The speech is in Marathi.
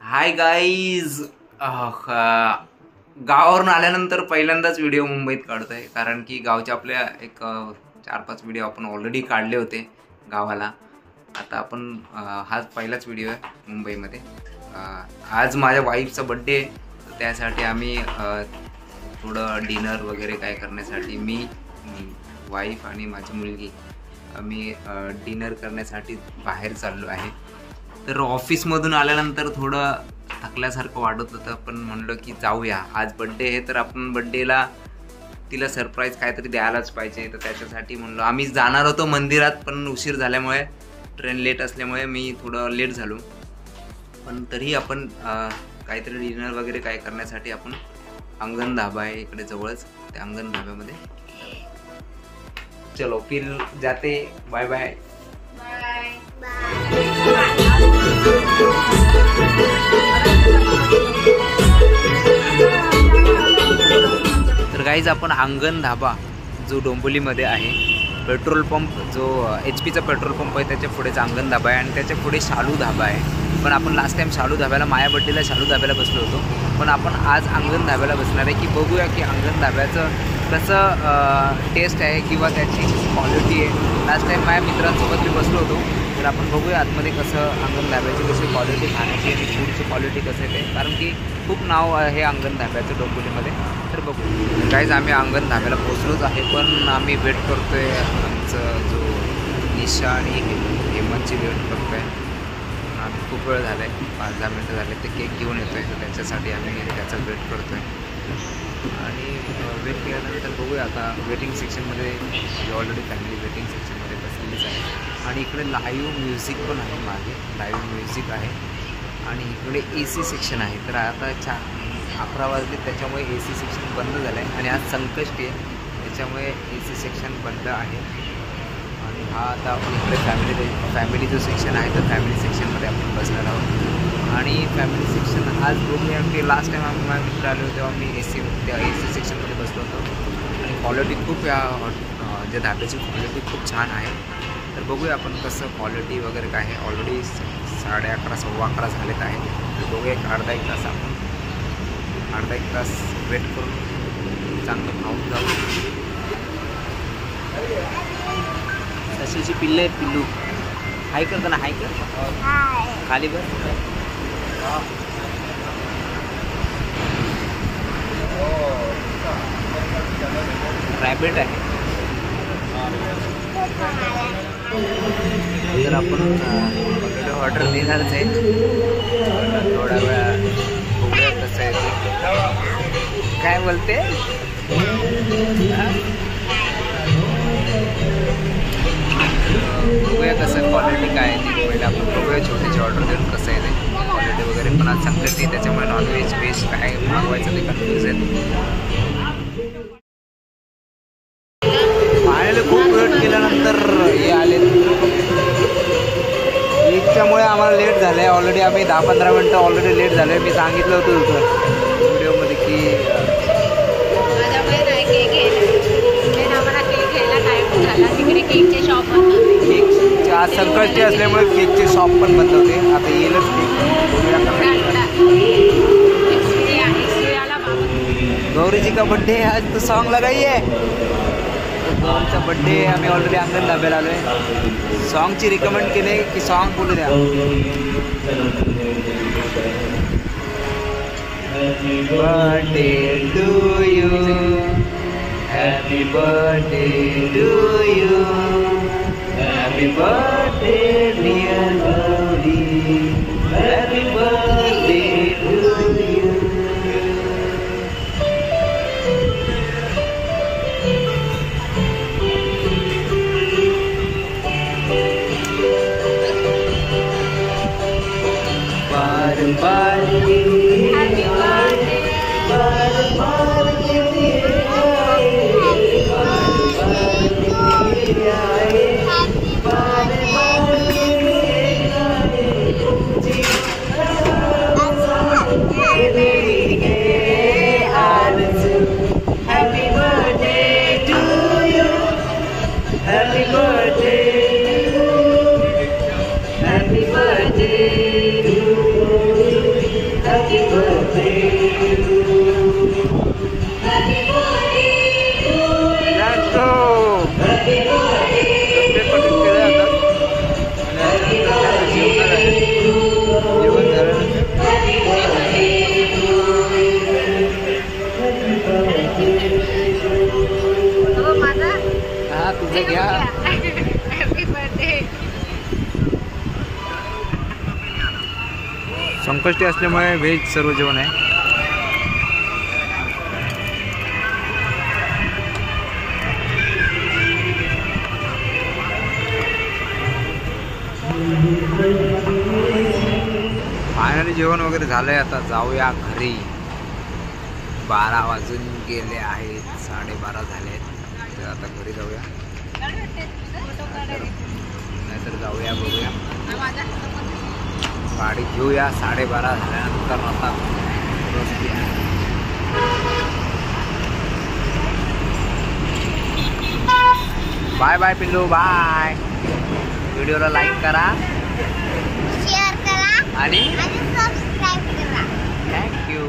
हाय गाईज, गावावरून आल्यानंतर पहिल्यांदाच व्हिडिओ मुंबईत काढतोय, कारण की गावच्या आपल्या एक 4-5 व्हिडिओ आपण ऑलरेडी काढले होते गावाला. आता आपण हाच पहिलाच व्हिडिओ आहे मुंबईमध्ये. आज माझ्या वाईफचा बड्डे आहे, तर त्यासाठी आम्ही थोडं डिनर वगैरे काय करण्यासाठी मी, वाईफ आणि माझी मुलगी आम्ही डिनर करण्यासाठी बाहेर चाललो आहे. तर ऑफिसमधून आल्यानंतर थोडं थकल्यासारखं वाटत होतं, पण म्हणलं की जाऊया, आज बड्डे आहे तर आपण बड्डेला तिला सरप्राईज काहीतरी द्यायलाच पाहिजे. तर त्याच्यासाठी म्हणलं आम्ही जाणार होतो मंदिरात, पण उशीर झाल्यामुळे ट्रेन लेट असल्यामुळे मी थोडं लेट झालो. पण तरी आपण काहीतरी डिनर वगैरे काय करण्यासाठी आपण अंगण धाबा आहे इकडे जवळच, त्या अंगण धाब्यामध्ये चलो फिर जाते. Bye bye. तर गाईज आपण अंगण धाबा जो डोंबिवलीमध्ये आहे, पेट्रोल पंप जो HP चा पेट्रोल पंप आहे त्याच्या पुढेच अंगण धाबा आहे, आणि त्याच्या पुढे शालू धाबा आहे. पण आपण लास्ट टाइम शालू धाब्याला, माझ्या बड्डेला शालू धाब्याला बसलो होतो, पण आपण आज अंगण धाब्याला बसणार आहे. की बघूया की अंगण धाब्याचं कसं टेस्ट आहे किंवा त्याची क्वालिटी आहे. लास्ट टाइम माझ्या मित्रांसोबत मी बसलो होतो, तर आपण बघूया आतमध्ये कसं अंगण धाब्याची कशी क्वालिटी, खाण्याची आणि फूडची क्वालिटी कसं आहे ते, कारण की खूप नाव आहे अंगण धाब्याचं डोंबिवलीमध्ये. तर बघू काहीच, आम्ही अंगण धाब्याला पोचलोच आहे, पण आम्ही वेट करतो आहे. आमचं जो निशा आणि हेमंतची वेट करतो आहे. आम्ही खूप वेळ झाला आहे, 5-10 मिनटं झाले, ते केक घेऊन येतो आहे, तर त्याच्यासाठी आम्ही त्याचा वेट करतो आहे. आणि वेट केल्यानंतर बघूया आता वेटिंग सेक्शनमध्ये, ऑलरेडी फॅमिली वेटिंग सेक्शनमध्ये बसलेलीच आहे. आणि इकडे लाईव्ह म्युझिक पण आहे, मागे लाईव्ह म्युझिक आहे, आणि इकडे AC सेक्शन आहे. तर आता 11 वाजले, त्याच्यामुळे AC सेक्शन बंद झालं आहे, आणि आज संकष्टी आहे त्याच्यामुळे AC सेक्शन बंद आहे. आणि हा आता आपण इकडे फॅमिली जो सेक्शन आहे, तर फॅमिली सेक्शनमध्ये आपण बसणार आहोत. आणि फॅमिली सेक्शन आज बघूया की लास्ट टाईम आम्ही माझ्या मित्र आले होते तेव्हा मी त्या AC सेक्शनमध्ये बसलो होतो, आणि क्वालिटी खूप ज्या धाब्याची क्वालिटी खूप छान आहे. तर बघूया आपण कसं क्वालिटी वगैरे काय आहे. ऑलरेडी 11:30-11:15 झालेत आहे. तर बघूया एक अर्धा-एक तास वेट करून चांगलं खाऊन जाऊ. सशीची पिल्ले आहेत, पिल्लू हाय करतो ना, हाय कर खाली बस. रॅबिट आहे. तर आपण ऑर्डर देणारच आहे, थोडा वेळा बघूया कसं आहे ते. काय बोलते, बघूया कसं क्वालिटी काय आहे ती. पहिले आपण बघूया छोटीची ऑर्डर देऊन कसं आहे ते क्वालिटी वगैरे. पण आज संकष्टी त्याच्यामुळे नॉनव्हेज व्हेज काय मागवायचं ते कन्फ्यूज आहे. फायनली खूप वेट केल्यानंतर हे आले, त्याच्यामुळे आम्हाला लेट झालं आहे. ऑलरेडी आम्ही 10-15 मिनटं ऑलरेडी लेट झालो आहे. मी सांगितलं होतं व्हिडिओमध्ये की आज संकष्टी असल्यामुळे केकचे शॉप पण बंद होते. आता येईलच गौरीजी का बड्डे है आज, तो सॉन्ग लगाइए. गौरीचा बड्डे आम्ही ऑलरेडी अंगण धाब्याला आलो आहे. सॉन्गची रिकमेंड केले की सॉन्ग बोलू द्या. Happy birthday to you, happy birthday to you, happy birthday dear Gauri, happy birthday to you. Happy birthday to तुझं घ्या. संकष्टी असल्यामुळे व्हेज सर्व जेवण आहे. फायनली जेवण वगैरे झालंय. आता जाऊया घरी. 12 वाजून गेले आहेत, 12:30 झाले आहेत. तर आता घरी जाऊया, नाहीतर जाऊया बघूया गाडी घेऊया. 12:30 झाल्यानंतर आता बाय बाय पिल्लू, बाय. व्हिडिओला लाईक करा, शेअर करा आणि सबस्क्राईब करा. थँक्यू.